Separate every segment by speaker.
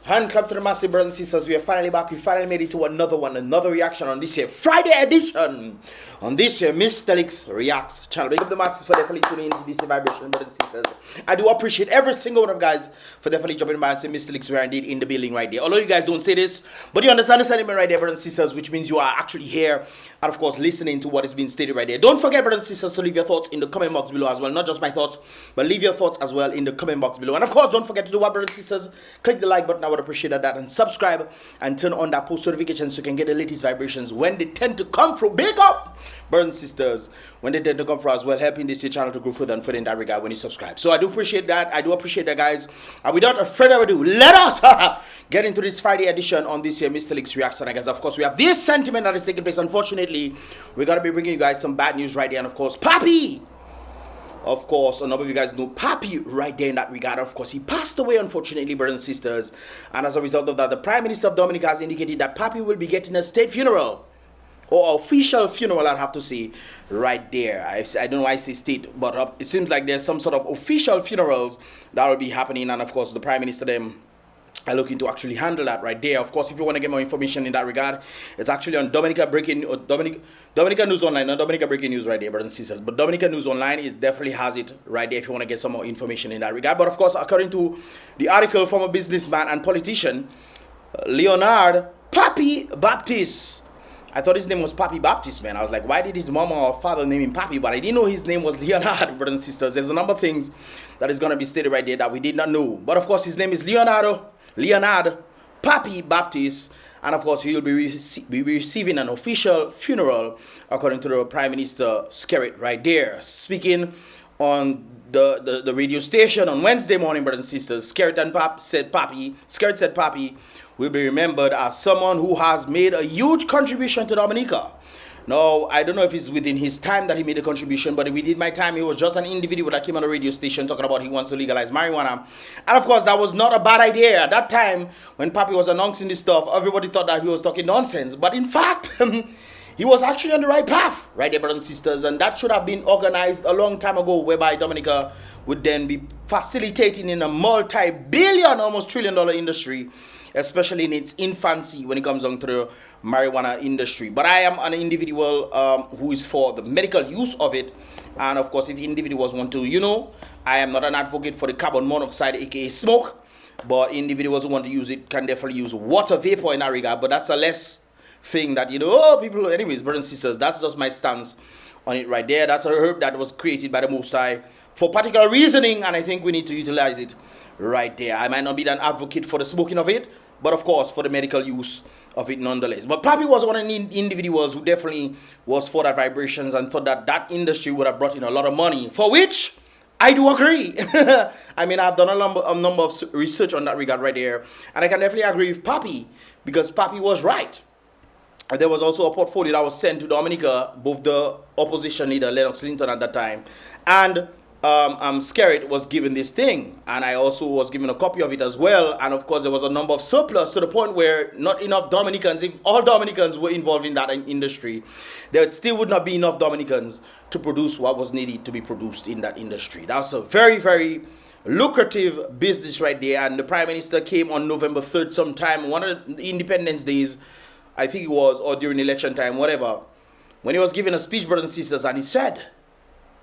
Speaker 1: Hand clap to the massive brothers and sisters. We are finally back. We finally made it to another one, another reaction on this here Friday edition. On this here Mystelics Reacts channel. Big up the masters for definitely tuning into this vibration, brothers and sisters. I do appreciate every single one of you guys for definitely jumping by and saying Mystelics, we are indeed in the building right there. Although you guys don't say this, but you understand the sentiment right there, brothers and sisters, which means you are actually here and of course listening to what is being stated right there. Don't forget, brothers and sisters, to leave your thoughts in the comment box below as well. Not just my thoughts, but leave your thoughts as well in the comment box below. And of course, don't forget to do what, brothers and sisters? Click the like button. I would appreciate that, and subscribe and turn on that post notifications so you can get the latest vibrations when they tend to come through. Big up, brothers and sisters, when they tend to come through as well, helping this channel to grow further and further in that regard when you subscribe. So I do appreciate that. I do appreciate that, guys. And without further ado, let us get into this Friday edition on this here Mystelics reaction. I guess of course we have this sentiment that is taking place. Unfortunately, we're gonna be bringing you guys some bad news right there, and of course Papy. Of course, a number of you guys know Papy right there in that regard. Of course, he passed away, unfortunately, brothers and sisters. And as a result of that, the Prime Minister of Dominica has indicated that Papy will be getting a state funeral. Or official funeral, I'd have to say, right there. I don't know why I say state, but it seems like there's some sort of official funerals that will be happening. And of course, the Prime Minister them are looking to actually handle that right there. Of course, if you want to get more information in that regard, it's actually on Dominica News Online, not Dominica Breaking News right there, brothers and sisters. But Dominica News Online, it definitely has it right there if you want to get some more information in that regard. But of course, according to the article from a businessman and politician, Leonard BrBpTV. I thought his name was Papy Baptist, man. I was like, why did his mama or father name him Papy? But I didn't know his name was Leonard, brothers and sisters. There's a number of things that is going to be stated right there that we did not know. But of course, his name is Leonard Papy Baptist. And of course, he will be receiving an official funeral, according to the Prime Minister SKERRIT right there. Speaking on the radio station on Wednesday morning, brothers and sisters, SKERRIT said Papy will be remembered as someone who has made a huge contribution to Dominica. Now, I don't know if it's within his time that he made a contribution, but within my time, he was just an individual that came on the radio station talking about he wants to legalize marijuana. And of course, that was not a bad idea. At that time, when Papy was announcing this stuff, everybody thought that he was talking nonsense. But in fact, he was actually on the right path, right there, brothers and sisters. And that should have been organized a long time ago, whereby Dominica would then be facilitating in a multi-billion, almost trillion-dollar industry, especially in its infancy when it comes down to the marijuana industry. But I am an individual who is for the medical use of it. And of course, if individuals want to, I am not an advocate for the carbon monoxide, aka smoke. But individuals who want to use it can definitely use water vapor in that regard. But that's a less thing that, people, anyways, brothers and sisters, that's just my stance on it right there. That's a herb that was created by the Most High for particular reasoning, and I think we need to utilize it right there. I might not be an advocate for the smoking of it, but of course for the medical use of it nonetheless. But Papy was one of the individuals who definitely was for that vibrations and thought that that industry would have brought in a lot of money, for which I do agree. I mean, I've done a number of research on that regard right there, and I can definitely agree with Papy, because Papy was right. And there was also a portfolio that was sent to Dominica, both the opposition leader Leonard at that time, and SKERRIT was given this thing, and I also was given a copy of it as well. And of course, there was a number of surplus to the point where not enough Dominicans, if all Dominicans were involved in that industry, there still would not be enough Dominicans to produce what was needed to be produced in that industry. That's a very, very lucrative business right there. And the Prime Minister came on November 3rd sometime, one of the Independence Days, I think it was, or during election time, whatever, when he was giving a speech, brothers and sisters, and he said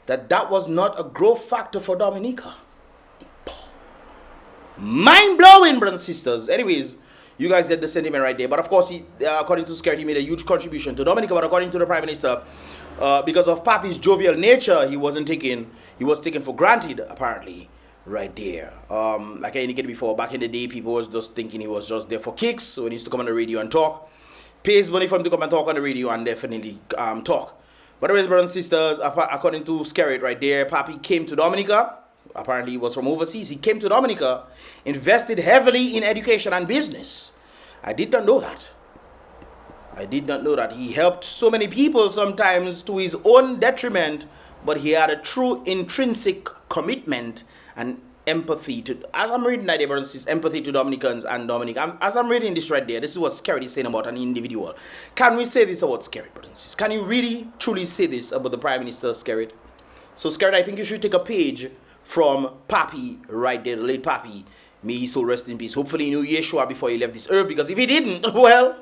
Speaker 1: that was not a growth factor for Dominica. Mind-blowing, brothers and sisters. Anyways, you guys get the sentiment right there. But of course, according to SKERRIT, he made a huge contribution to Dominica. But according to the Prime Minister, because of Papy's jovial nature, he was taken for granted, apparently, right there. Like I indicated before, back in the day, people was just thinking he was just there for kicks. So when he used to come on the radio and talk, pays money for him to come and talk on the radio and definitely talk. But anyways, brothers and sisters, according to SKERRIT right there, Papy came to Dominica. Apparently, he was from overseas. He came to Dominica, invested heavily in education and business. I did not know that. I did not know that. He helped so many people, sometimes to his own detriment, but he had a true intrinsic commitment and empathy to, as I'm reading that, brothers and sisters, empathy to Dominicans and Dominica. As I'm reading this right there, this is what SKERRIT is saying about an individual. Can we say this about SKERRIT, brothers and sisters? Can you really, truly say this about the Prime Minister SKERRIT? So SKERRIT, I think you should take a page from Papy right there, the late Papy, May he so rest in peace. Hopefully he knew Yeshua before he left this earth, because if he didn't, well,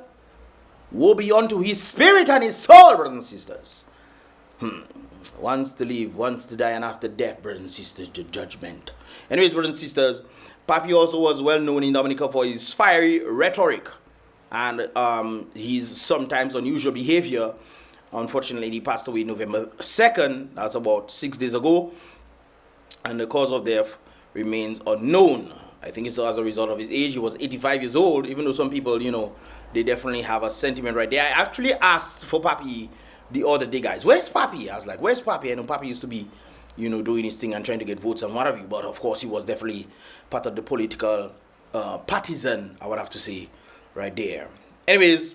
Speaker 1: woe be unto his spirit and his soul, brothers and sisters. Once to live, once to die, and after death, brothers and sisters, the judgment. Anyways, brothers and sisters, Papy also was well known in Dominica for his fiery rhetoric and his sometimes unusual behavior. Unfortunately, he passed away November 2nd. That's about 6 days ago. And the cause of death remains unknown. I think it's as a result of his age. He was 85 years old, even though some people, you know, they definitely have a sentiment right there. I actually asked for Papy the other day, guys. Where's Papy? I was like, where's Papy? I know Papy used to be, you know, doing his thing and trying to get votes and what have you. But of course, he was definitely part of the political partisan, I would have to say, right there. Anyways,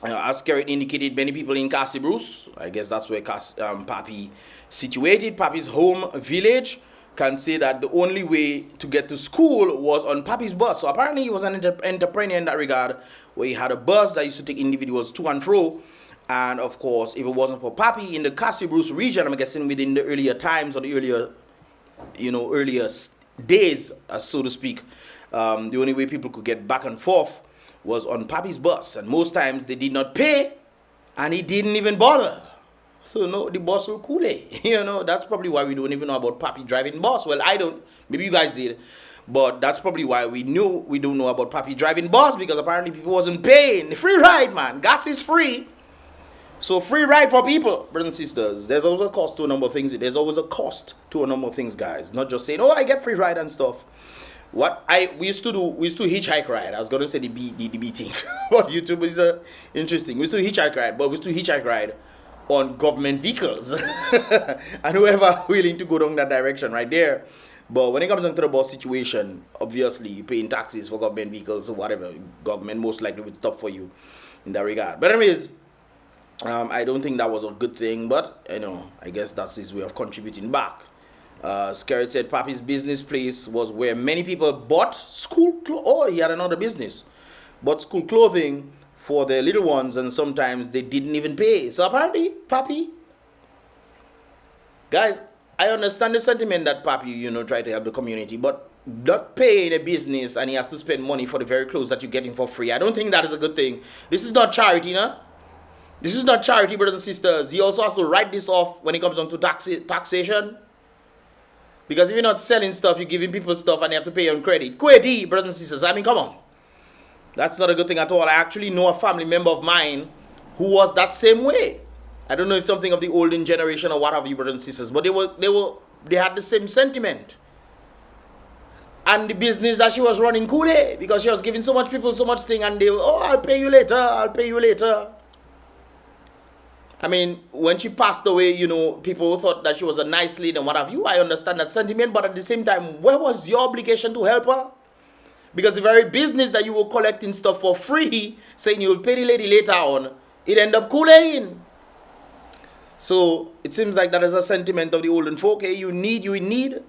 Speaker 1: as SKERRIT indicated, many people in Cassie Bruce, I guess that's where Papy situated, Papy's home village, can say that the only way to get to school was on Papy's bus. So apparently he was an entrepreneur in that regard, where he had a bus that used to take individuals to and fro. And of course, if it wasn't for Papy in the Cassie Bruce region, I'm guessing within the earlier times or the earlier, you know, earlier days, so to speak, the only way people could get back and forth was on Papy's bus. And most times they did not pay, and he didn't even bother. So no, the bus will cool it. You know, that's probably why we don't even know about Papy driving bus. Well, I don't. Maybe you guys did. But that's probably why we don't know about Papy driving bus, because apparently people wasn't paying. Free ride, man. Gas is free. So free ride for people, brothers and sisters. There's always a cost to a number of things. There's always a cost to a number of things, guys. Not just saying, oh, I get free ride and stuff. We used to hitchhike ride. I was going to say the B thing. But YouTube is interesting. We used to hitchhike ride, but we used to hitchhike ride on government vehicles. And whoever willing to go down that direction right there. But when it comes down to the bus situation, obviously you're paying taxes for government vehicles or whatever. Government most likely will stop for you in that regard. But anyways, I don't think that was a good thing, but you know, I guess that's his way of contributing back. SKERRIT said Papy's business place was where many people bought school clothes. Oh, he had another business. Bought school clothing for their little ones, and sometimes they didn't even pay. So apparently, Papy, guys, I understand the sentiment that Papy, you know, try to help the community, but not paying a business and he has to spend money for the very clothes that you're getting for free. I don't think that is a good thing. This is not charity, no? This is not charity, brothers and sisters. He also has to write this off when it comes down to taxation. Because if you're not selling stuff, you're giving people stuff and they have to pay on credit. Credit, brothers and sisters. I mean, come on. That's not a good thing at all. I actually know a family member of mine who was that same way. I don't know if something of the olden generation or what have you, brothers and sisters, but they had the same sentiment. And the business that she was running cool, because she was giving so much people so much thing, and they were, oh, I'll pay you later, I'll pay you later. I mean, when she passed away, you know, people thought that she was a nice lady and what have you. I understand that sentiment, but at the same time, where was your obligation to help her? Because the very business that you were collecting stuff for free, saying you'll pay the lady later on, it ended up cooling. So it seems like that is a sentiment of the olden folk. Hey, you in need.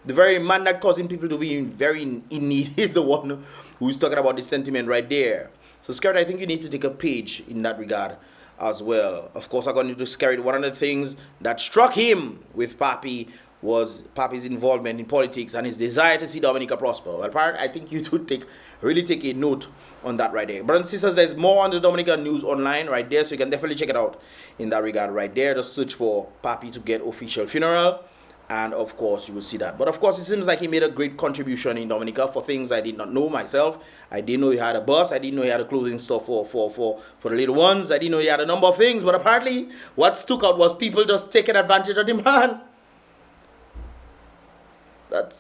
Speaker 1: The very man that causing people to be very in need is the one who is talking about this sentiment right there. So SKERRIT, I think you need to take a page in that regard as well. Of course, according to SKERRIT, one of the things that struck him with Papy was Papy's involvement in politics and his desire to see Dominica prosper. Well, apparently, I think you should really take a note on that right there. Brothers and sisters, there's more on the Dominica news online right there, so you can definitely check it out in that regard right there. Just search for Papy to get official funeral, and of course you will see that. But of course, it seems like he made a great contribution in Dominica for things I did not know myself. I didn't know he had a bus. I didn't know he had a clothing store for the little ones. I didn't know he had a number of things. But apparently, what stuck out was people just taking advantage of the man.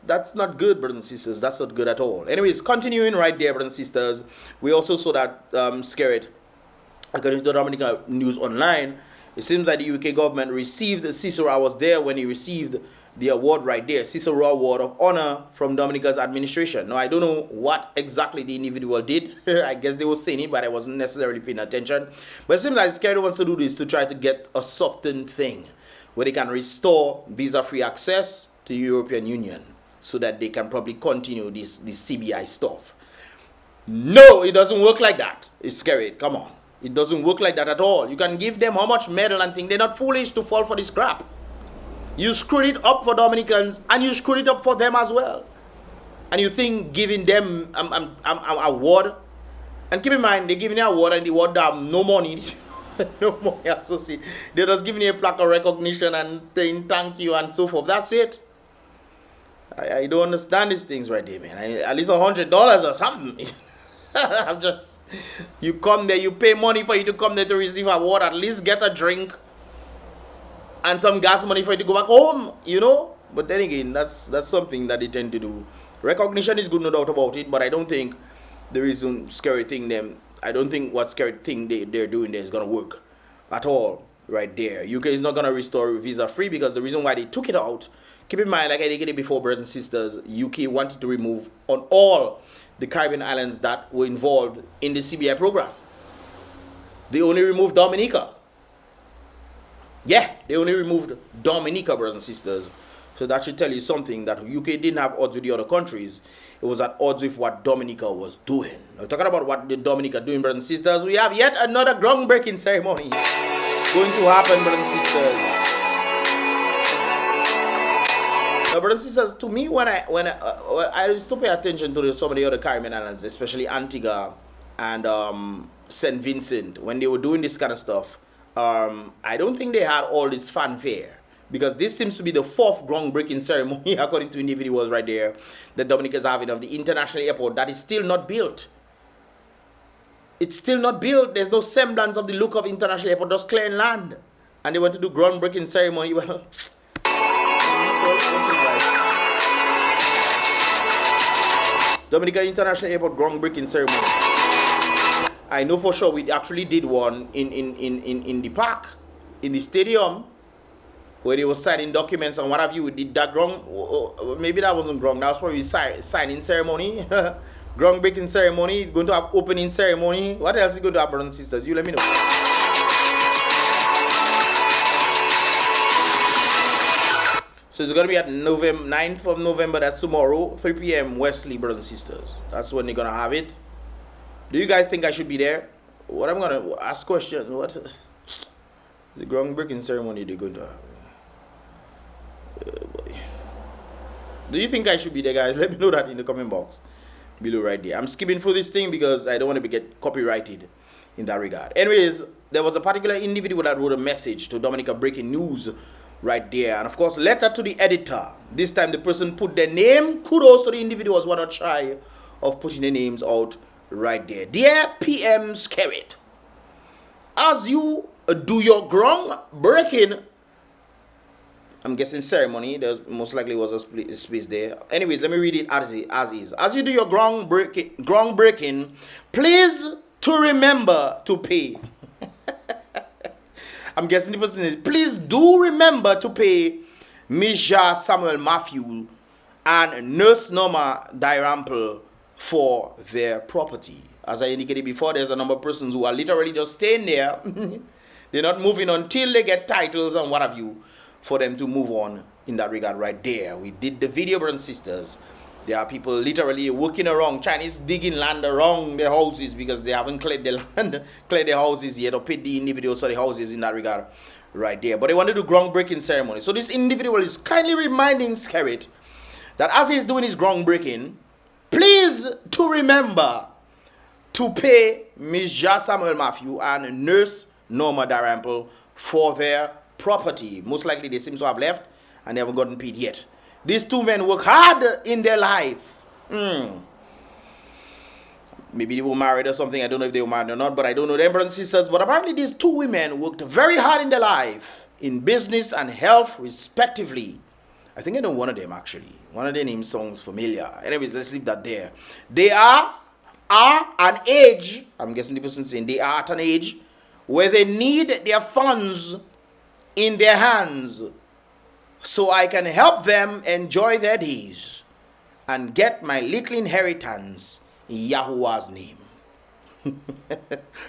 Speaker 1: That's not good, brothers and sisters. That's not good at all. Anyways, continuing right there, brothers and sisters, we also saw that SKERRIT, according to the Dominica News Online, it seems that the UK government received Cicero. I was there when he received the award right there, Cicero Award of Honor from Dominica's administration. Now, I don't know what exactly the individual did. I guess they were saying it, but I wasn't necessarily paying attention. But it seems like SKERRIT wants to do this to try to get a softened thing where they can restore visa-free access to the European Union so that they can probably continue this CBI stuff. No, it doesn't work like that. It's SKERRIT. Come on. It doesn't work like that at all. You can give them how much medal and thing. They're not foolish to fall for this crap. You screwed it up for Dominicans and you screwed it up for them as well. And you think giving them award, and keep in mind they're giving you an award and the award have no money, no money associated. They're just giving you a plaque of recognition and saying thank you and so forth. That's it. I don't understand these things right there, man. At least $100 or something. I'm just, you come there, you pay money for you to come there to receive an award. At least get a drink and some gas money for you to go back home, you know. But then again, that's something that they tend to do. Recognition is good, no doubt about it, but I don't think the reason SKERRIT thing them, I don't think what SKERRIT thing they're doing there is gonna work at all right there. UK is not gonna restore visa free because the reason why they took it out, keep in mind, like I did it before, brothers and sisters, UK wanted to remove on all the Caribbean islands that were involved in the CBI program. They only removed Dominica. Yeah, they only removed Dominica, brothers and sisters. So that should tell you something, that UK didn't have odds with the other countries. It was at odds with what Dominica was doing. Now, talking about what the Dominica doing, brothers and sisters, we have yet another groundbreaking ceremony going to happen, brothers and sisters. Now, brothers and sisters, to me, when I used to pay attention to some of the other Caribbean islands, especially Antigua and St. Vincent, when they were doing this kind of stuff, I don't think they had all this fanfare. Because this seems to be the fourth groundbreaking ceremony, according to individuals right there, that Dominica is having of the international airport that is still not built. It's still not built. There's no semblance of the look of international airport, just clearing land. And they want to do groundbreaking ceremony. Well, Dominica International Airport groundbreaking ceremony. I know for sure we actually did one in the park, in the stadium, where they were signing documents and what have you. We did that ground, maybe that wasn't ground, that was probably signing ceremony, groundbreaking ceremony, going to have opening ceremony. What else is going to have, brothers and sisters? You let me know. So it's going to be at November 9th of November, that's tomorrow, 3 p.m. WESLEY, brothers and sisters. That's when they're going to have it. Do you guys think I should be there? What I'm going to ask questions, what the groundbreaking ceremony they're going to have? Do you think I should be there, guys? Let me know that in the comment box below right there. I'm skipping through this thing because I don't want to get copyrighted in that regard. Anyways, there was a particular individual that wrote a message to Dominica Breaking News right there, and of course letter to the editor. This time the person put their name. Kudos to the individuals who are not shy of putting their names out right there. Dear PM SKERRIT, as you do your groundbreaking, I'm guessing ceremony, there most likely was a space there. Anyways, let me read it as is. As you do your groundbreaking, please to remember to pay. I'm guessing the person is, please do remember to pay Mr. Samuel Matthew and Nurse Norma Dairample for their property. As I indicated before, there's a number of persons who are literally just staying there. They're not moving until they get titles and what have you, for them to move on in that regard right there. We did the video, brothers and sisters. There are people literally working around, Chinese digging land around their houses because they haven't cleared the land, cleared their houses yet, or paid the individuals for the houses in that regard right there. But they want to do groundbreaking ceremony. So this individual is kindly reminding SKERRIT that as he's doing his groundbreaking, please to remember to pay Ms. Samuel Matthew and Nurse Norma Dairample for their property. Most likely they seem to have left and they haven't gotten paid yet. These two men work hard in their life. Maybe they were married or something. I don't know if they were married or not, but I don't know them, brothers and sisters. But apparently these two women worked very hard in their life, in business and health respectively. I think I know one of them actually. One of their names sounds familiar. Anyways, let's leave that there. They are an age, I'm guessing the person saying they are at an age where they need their funds in their hands, so I can help them enjoy their days and get my little inheritance in Yahuwah's name.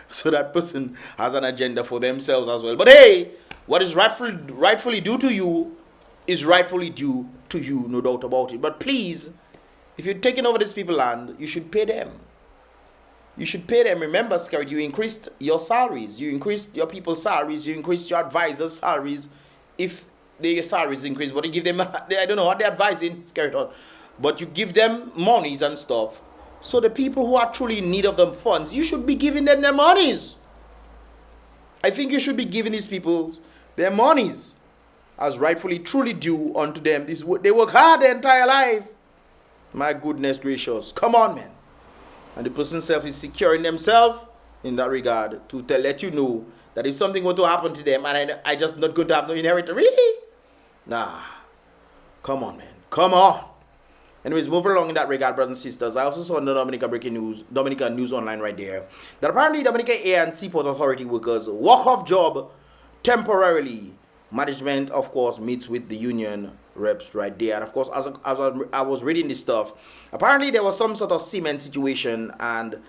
Speaker 1: So that person has an agenda for themselves as well. But hey, what is rightfully due to you is rightfully due to you, no doubt about it. But please, if you're taking over these people's land, you should pay them. You should pay them. Remember, SKERRIT, you increased your salaries. You increased your people's salaries. You increased your advisors' salaries. If their salaries increase, but you give them, I don't know what they're advising, SKERRIT on. but you give them monies and stuff. So the people who are truly in need of the funds, you should be giving them their monies. I think you should be giving these people their monies as rightfully truly due unto them. They work hard their entire life. My goodness gracious. Come on, man. And the person self is securing themselves in that regard to let you know that if something were to happen to them and I just not going to have no inheritance. Really? Nah. Come on, man. Come on. Anyways, moving along in that regard, brothers and sisters, I also saw in the Dominica breaking news, Dominica News Online right there, that apparently Dominica Air and Seaport Authority workers walk off job temporarily. Management, of course, meets with the union reps right there. And of course, as I was reading this stuff, apparently there was some sort of cement situation and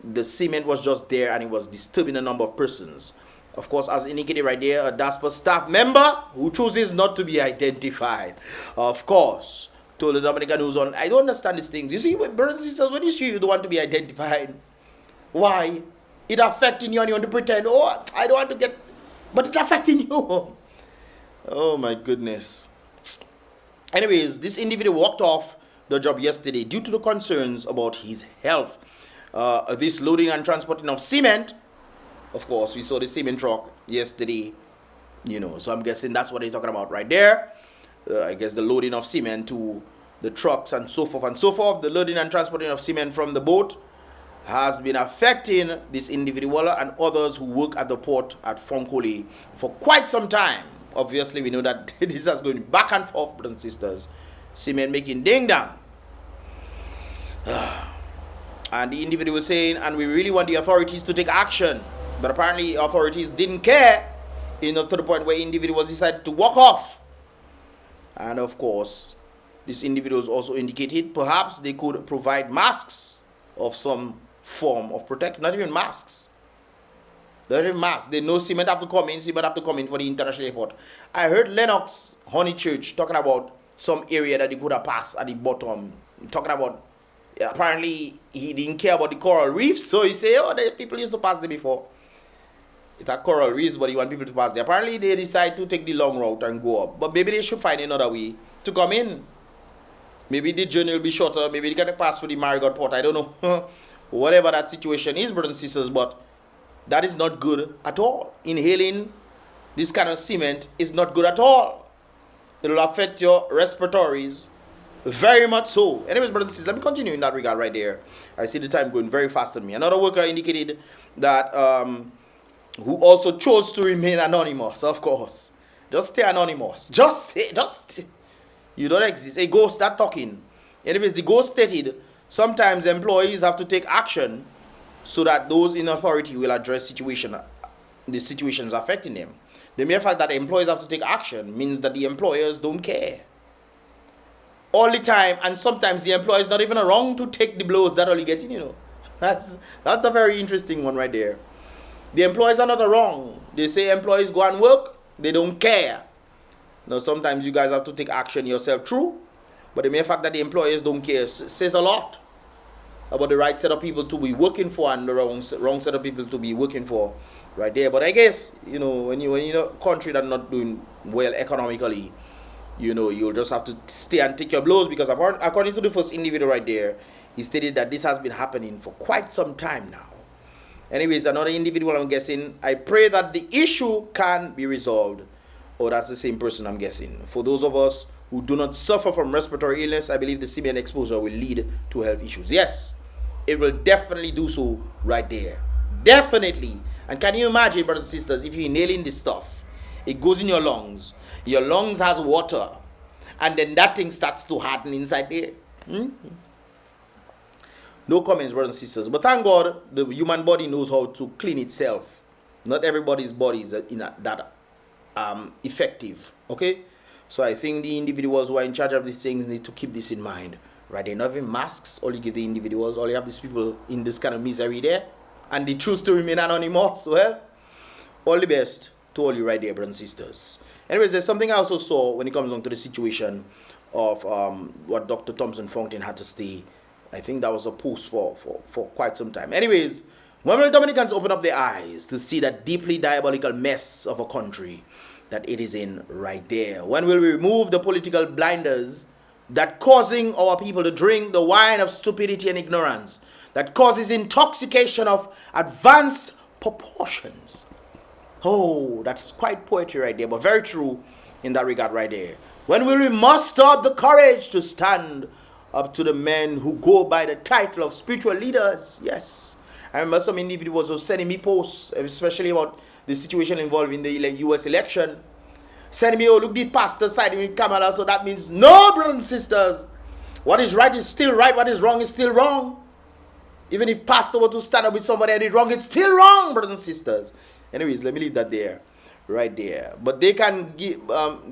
Speaker 1: the cement was just there and it was disturbing a number of persons. Of course, as indicated right there, a DASPA staff member who chooses not to be identified, of course, told the Dominica News on, I don't understand these things. You see, when brothers and sisters, when you don't want to be identified, why? It affecting you and you want to pretend, oh, I don't want to get, but it's affecting you. Oh my goodness. Anyways, this individual walked off the job yesterday due to the concerns about his health. This loading and transporting of cement, of course, we saw the cement truck yesterday, so I'm guessing that's what they're talking about right there. I guess the loading of cement to the trucks and so forth and so forth. The loading and transporting of cement from the boat has been affecting this individual and others who work at the port at Fonkole for quite some time. Obviously, we know that this is going back and forth, brothers and sisters. Cement making ding dong. And the individual was saying, and we really want the authorities to take action. But apparently, authorities didn't care enough to the point where individuals decided to walk off. And of course, these individuals also indicated perhaps they could provide masks of some form of protection. Not even masks. Not even masks. They know cement have to come in. Cement have to come in for the international airport. I heard Lennox Honeychurch talking about some area that they could have passed at the bottom. Talking about, apparently he didn't care about the coral reefs. So he said, oh, the people used to pass there before. It's a coral reefs, but he want people to pass there. Apparently they decide to take the long route and go up. But maybe they should find another way to come in. Maybe the journey will be shorter. Maybe they can pass through the Marigot port. I don't know. Whatever that situation is, brothers and sisters, but that is not good at all. Inhaling this kind of cement is not good at all. It will affect your respiratories very much so. Anyways, brothers and sisters, let me continue in that regard right there. I see the time going very fast on me. Another worker indicated that who also chose to remain anonymous, of course. Just stay anonymous. Just you don't exist. A ghost that talking. Anyways, the ghost stated sometimes employees have to take action so that those in authority will address the situations affecting them. The mere fact that employees have to take action means that the employers don't care. All the time, and sometimes the employer is not even around to take the blows that only getting, That's a very interesting one right there. The employees are not around. They say employees go and work, they don't care. Now sometimes you guys have to take action yourself, true, but the mere fact that the employers don't care says a lot about the right set of people to be working for and the wrong set of people to be working for right there. But I guess, when you're in a country that's not doing well economically, you'll just have to stay and take your blows, because according to the first individual right there, he stated that this has been happening for quite some time now. Anyways, another individual, I'm guessing, I pray that the issue can be resolved. Oh, that's the same person, I'm guessing. For those of us who do not suffer from respiratory illness, I believe the cement exposure will lead to health issues. Yes, it will definitely do so right there. Definitely. And can you imagine, brothers and sisters, if you're inhaling this stuff, it goes in your lungs has water, and then that thing starts to harden inside there. No comments, brothers and sisters. But thank God the human body knows how to clean itself. Not everybody's body is that effective. Okay? So I think the individuals who are in charge of these things need to keep this in mind. Right? They're not even masks. All you give the individuals. All you have these people in this kind of misery there. And they choose to remain anonymous. Well, all the best to all you right there, brothers and sisters. Anyways, there's something I also saw when it comes on to the situation of what Dr. Thompson Fountain had to say. I think that was a post for quite some time. Anyways, when will Dominicans open up their eyes to see that deeply diabolical mess of a country that it is in right there? When will we remove the political blinders that causing our people to drink the wine of stupidity and ignorance, that causes intoxication of advanced proportions. Oh, that's quite poetry right there, but very true in that regard right there. When will we muster up the courage to stand up to the men who go by the title of spiritual leaders? Yes. I remember some individuals were sending me posts, especially about the situation involving the US election, sending me, oh, look, the pastor siding with Kamala, so that means no, brothers and sisters. What is right is still right, what is wrong is still wrong. Even if pastor were to stand up with somebody and did wrong, it's still wrong, brothers and sisters. Anyways, let me leave that there, right there. But they can give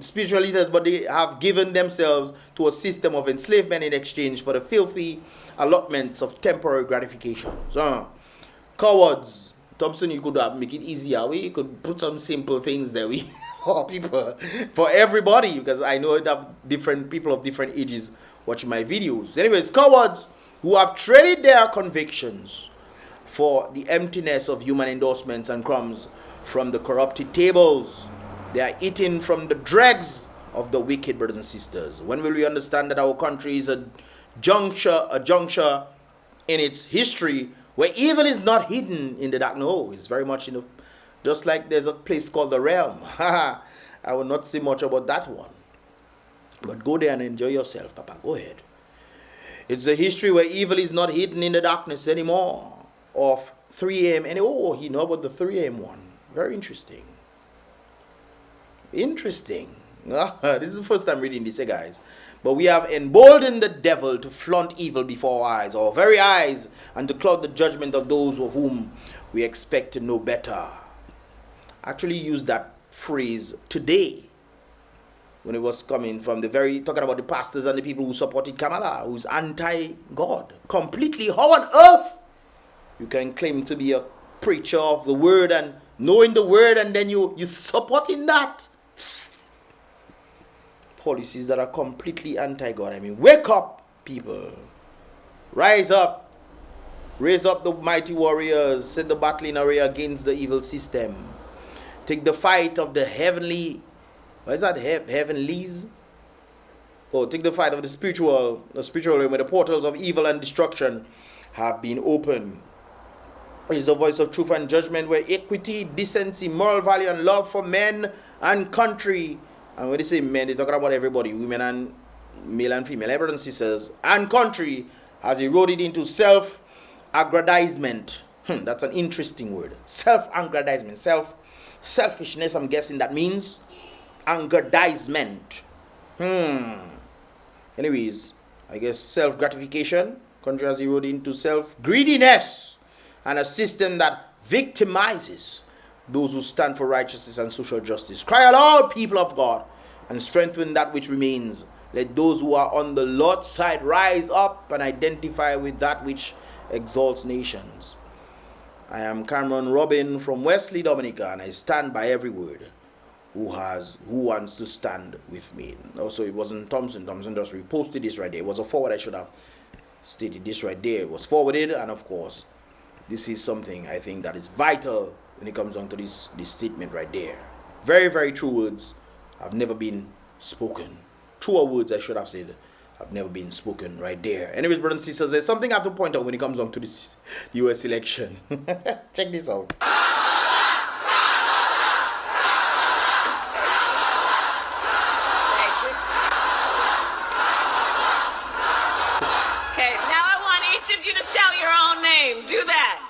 Speaker 1: spiritual leaders, but they have given themselves to a system of enslavement in exchange for the filthy allotments of temporary gratifications. Cowards. Thompson, you could make it easier. You could put some simple things there. For people, for everybody, because I know that different people of different ages watching my videos. Anyways, cowards who have traded their convictions for the emptiness of human endorsements and crumbs from the corrupted tables. They are eating from the dregs of the wicked, brothers and sisters. When will we understand that our country is a juncture in its history where evil is not hidden in the dark? No, it's very much in the, just like there's a place called the realm. I will not say much about that one. But go there and enjoy yourself, Papa. Go ahead. It's a history where evil is not hidden in the darkness anymore. Of 3 a.m. And oh, you know about the 3 a.m. one. Very interesting. Interesting. This is the first time reading this, guys. But we have emboldened the devil to flaunt evil before our eyes, our very eyes, and to cloud the judgment of those of whom we expect to know better. Actually used that phrase today when it was coming from the very, talking about the pastors and the people who supported Kamala, who's anti-God completely. How on earth you can claim to be a preacher of the word and knowing the word, and then you supporting that? Policies that are completely anti-God. I mean, wake up, people. Rise up. Raise up the mighty warriors. Set the battle in array against the evil system. Take the fight of the heavenly, what is that? Heavenlies? Oh, take the fight of the spiritual realm where the portals of evil and destruction have been opened. Is the voice of truth and judgment where equity, decency, moral value, and love for men and country. And when they say men, they're talking about everybody, women and male and female, brothers and sisters, and country has eroded into self-aggrandizement. That's an interesting word. Self-aggrandizement. Selfishness, I'm guessing that means aggrandizement. Anyways, I guess self-gratification. Country has eroded into self-greediness and a system that victimizes those who stand for righteousness and social justice. Cry aloud, people of God, and strengthen that which remains. Let those who are on the Lord's side rise up and identify with that which exalts nations. I am Cameron Robin from WESLEY, Dominica, and I stand by every word. Who wants to stand with me? Also, it wasn't Thompson. Thompson just reposted this right there. It was a forward. I should have stated this right there. It was forwarded, and of course, this is something I think that is vital when it comes down to this statement right there. Very, very true words have never been spoken. Truer words, I should have said, have never been spoken right there. Anyways, brothers and sisters, there's something I have to point out when it comes down to this US election. Check this out.
Speaker 2: Okay, now I want each of you to shout your own name. Do that.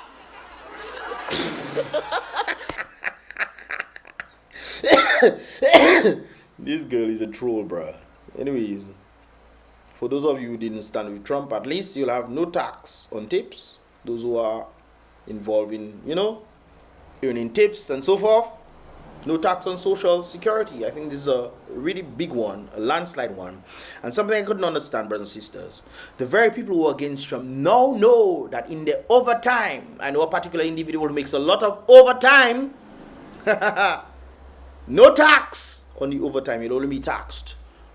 Speaker 1: This girl is a troll, bruh. Anyways, for those of you who didn't stand with Trump, at least you'll have no tax on tips. Those who are involved in, earning tips and so forth, no tax on social security. I think this is a really big one, a landslide one, and something I couldn't understand, brothers and sisters. The very people who are against Trump now know that in the overtime, I know a particular individual who makes a lot of overtime, no tax on the overtime. You'll only be taxed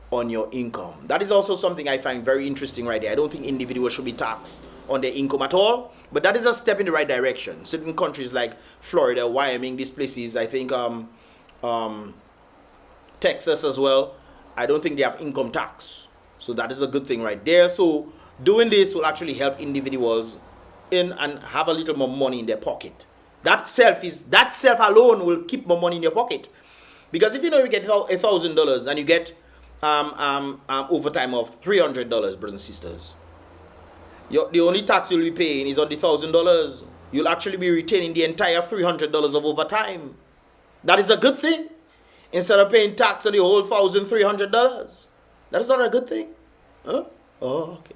Speaker 1: on your income. That is also something I find very interesting right there. I don't think individuals should be taxed on their income at all, but that is a step in the right direction. Certain countries like Florida, Wyoming, these places, I think Texas as well, I don't think they have income tax. So that is a good thing right there. So doing this will actually help individuals in and have a little more money in their pocket. That self alone will keep more money in your pocket. Because if you know you get $1,000 and you get overtime of $300, brothers and sisters, the only tax you'll be paying is on the $1,000. You'll actually be retaining the entire $300 of overtime. That is a good thing. Instead of paying tax on the whole $1,300. That is not a good thing. Huh? Oh, okay.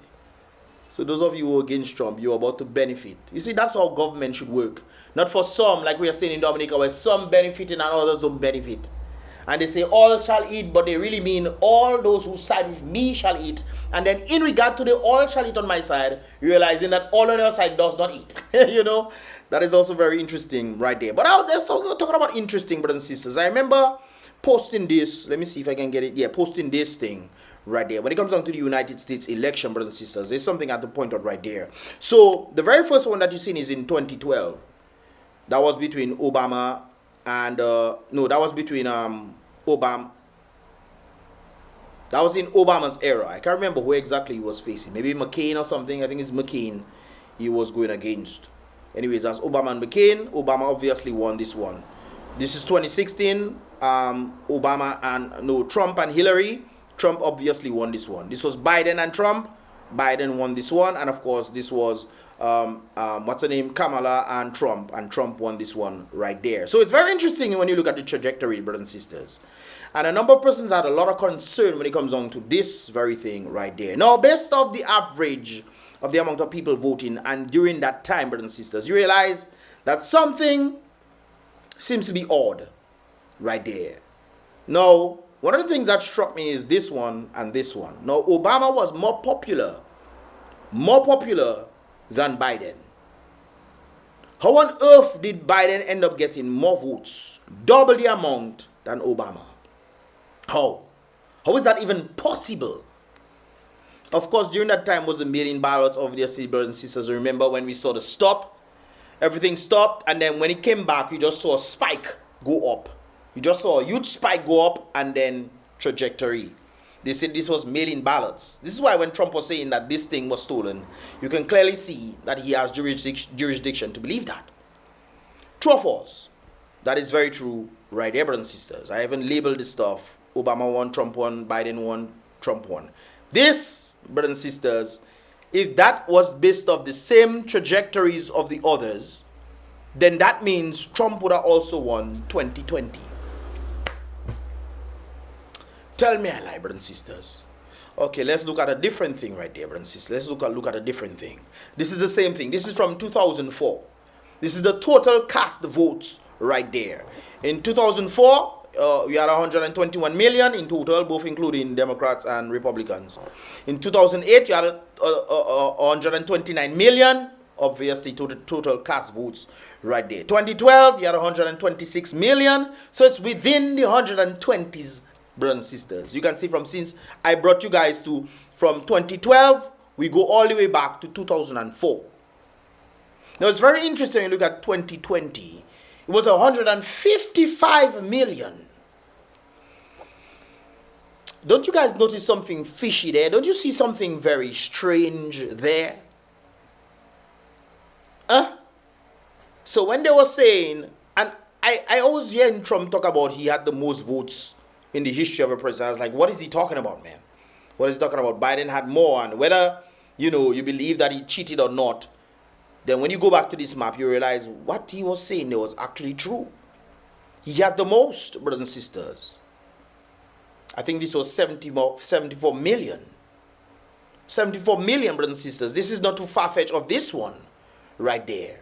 Speaker 1: So those of you who are against Trump, you're about to benefit. You see, that's how government should work. Not for some, like we are saying in Dominica, where some benefit and others don't benefit. And they say all shall eat, but they really mean all those who side with me shall eat. And then in regard to the all shall eat on my side, realizing that all on your side does not eat. You know, that is also very interesting right there. But let's talk about interesting, brothers and sisters. I remember posting this. Let me see if I can get it. Yeah, posting this thing right there. When it comes down to the United States election, brothers and sisters, there's something I have to point out right there. So the very first one that you've seen is in 2012. That was between Obama and no, that was between Obama. That was in Obama's era. I can't remember who exactly he was facing. Maybe McCain or something. I think it's McCain he was going against. Anyways, that's Obama and McCain. Obama obviously won this one. This is 2016. Trump and Hillary. Trump obviously won this one. This was Biden and Trump. Biden won this one. And of course, this was what's her name? Kamala and Trump won this one right there. So it's very interesting when you look at the trajectory, brothers and sisters. And a number of persons had a lot of concern when it comes down to this very thing right there. Now, based off the average of the amount of people voting, and during that time, brothers and sisters, you realize that something seems to be odd right there. Now, one of the things that struck me is this one and this one. Now, Obama was more popular than Biden. How on earth did Biden end up getting more votes, double the amount, than Obama? How? How is that even possible? Of course, during that time was the mail-in ballots, obviously, brothers and sisters. Remember when we saw the stop? Everything stopped, and then when it came back, you just saw a spike go up. You just saw a huge spike go up, and then trajectory. They said this was mail-in ballots. This is why when Trump was saying that this thing was stolen, you can clearly see that he has jurisdiction to believe that. True or false? That is very true right there, brothers and sisters. I haven't labeled this stuff. Obama won, Trump won, Biden won, Trump won. This, brothers and sisters, if that was based off the same trajectories of the others, then that means Trump would have also won 2020. Tell me I lie, brothers and sisters. Okay, let's look at a different thing right there, brothers and sisters. Let's look at a different thing. This is the same thing. This is from 2004. This is the total cast votes right there. In 2004, we had 121 million in total, both including Democrats and Republicans. In 2008, you had 129 million, obviously, total cast votes right there. 2012, you had 126 million. So it's within the 120s, brothers and sisters. You can see since I brought you guys to from 2012, we go all the way back to 2004. Now it's very interesting when you look at 2020. It was 155 million. Don't you guys notice something fishy there? Don't you see something very strange there? So when they were saying, and I always hear Trump talk about he had the most votes in the history of a president. I was like, what is he talking about, man? What is he talking about? Biden had more, and whether, you believe that he cheated or not, then when you go back to this map, you realize what he was saying there was actually true. He had the most, brothers and sisters. I think this was 74 million. 74 million, brothers and sisters. This is not too far-fetched of this one right there.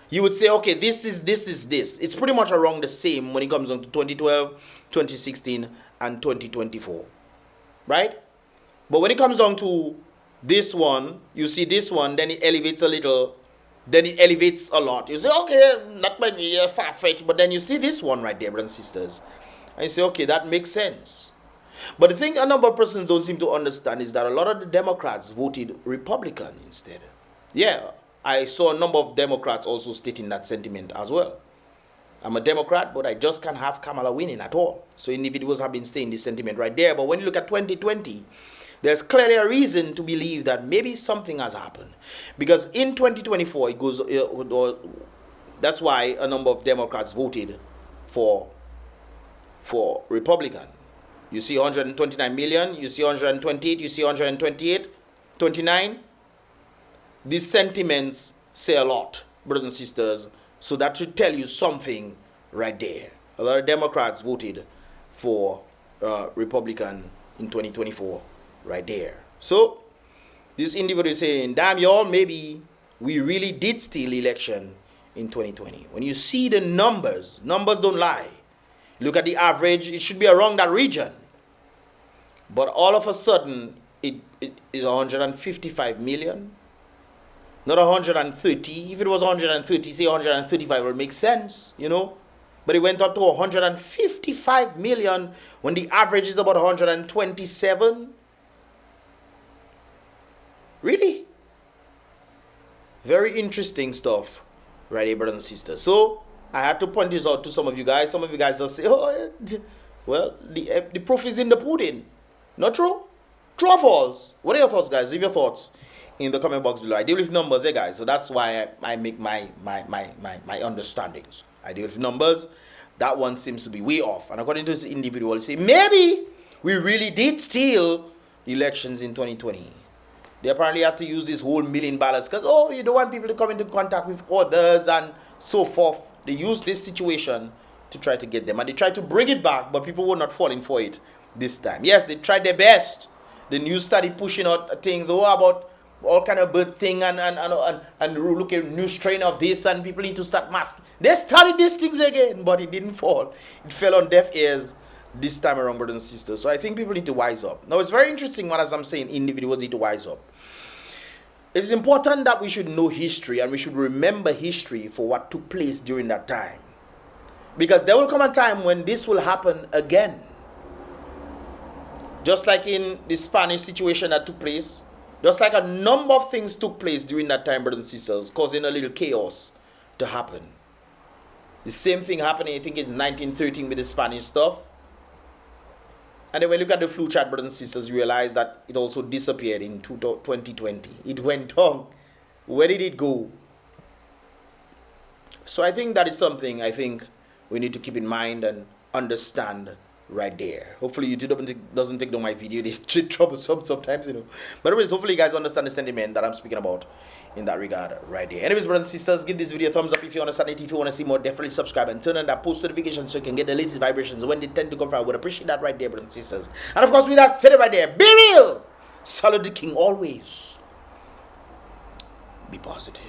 Speaker 1: You would say, okay, this is this. It's pretty much around the same when it comes on to 2012, 2016, and 2024. Right? But when it comes down to this one, you see this one, then it elevates a little, then it elevates a lot. You say, okay, that might be far-fetched, but then you see this one right there, brothers and sisters. And you say, okay, that makes sense. But the thing a number of persons don't seem to understand is that a lot of the Democrats voted Republican instead. Yeah, I saw a number of Democrats also stating that sentiment as well. I'm a Democrat, but I just can't have Kamala winning at all. So individuals have been saying this sentiment right there. But when you look at 2020, there's clearly a reason to believe that maybe something has happened. Because in 2024, it goes, that's why a number of Democrats voted for Republican. You see 129 million, you see 128, you see 128, 29. These sentiments say a lot, brothers and sisters. So that should tell you something right there. A lot of Democrats voted for Republican in 2024 right there. So this individual is saying, damn y'all, maybe we really did steal election in 2020. When you see the numbers don't lie. Look at the average, it should be around that region. But all of a sudden, it is 155 million. Not 130. If it was 130, say 135 would make sense, you know. But it went up to 155 million when the average is about 127. Really? Very interesting stuff right here, brothers and sisters. So I had to point this out to some of you guys. Some of you guys just say, oh, well, the proof is in the pudding. Not true? True or false? What are your thoughts, guys? Leave your thoughts in the comment box below. I deal with numbers, guys. So that's why I make my understandings. I deal with numbers. That one seems to be way off. And according to this individual, he say maybe we really did steal elections in 2020. They apparently have to use this whole million ballots because, oh, you don't want people to come into contact with others and so forth. They use this situation to try to get them. And they try to bring it back, but people were not falling for it this time. Yes, they tried their best. The news started pushing out things, about all kind of bird thing and look at new strain of this and people need to start masking. They started these things again, but it didn't fall. It fell on deaf ears this time around, brothers and sisters. So I think people need to wise up. Now, it's very interesting what, as I'm saying, individuals need to wise up. It's important that we should know history and we should remember history for what took place during that time. Because there will come a time when this will happen again. Just like in the Spanish situation that took place. Just like a number of things took place during that time, brothers and sisters, causing a little chaos to happen. The same thing happened, I think it's 1913 with the Spanish stuff. And then when you look at the flu chat, brothers and sisters, you realize that it also disappeared in 2020. It went on. Where did it go? So I think that is something I think we need to keep in mind and understand right there. Hopefully YouTube doesn't take down my video. They straight troublesome sometimes, you know. But anyways, hopefully you guys understand the sentiment that I'm speaking about in that regard right there. Anyways, brothers and sisters, give this video a thumbs up if you understand it. If you want to see more, definitely subscribe and turn on that post notification so you can get the latest vibrations when they tend to come from. I would appreciate that right there, brothers and sisters. And of course, with that said, right there, be real, salute the king always, be positive.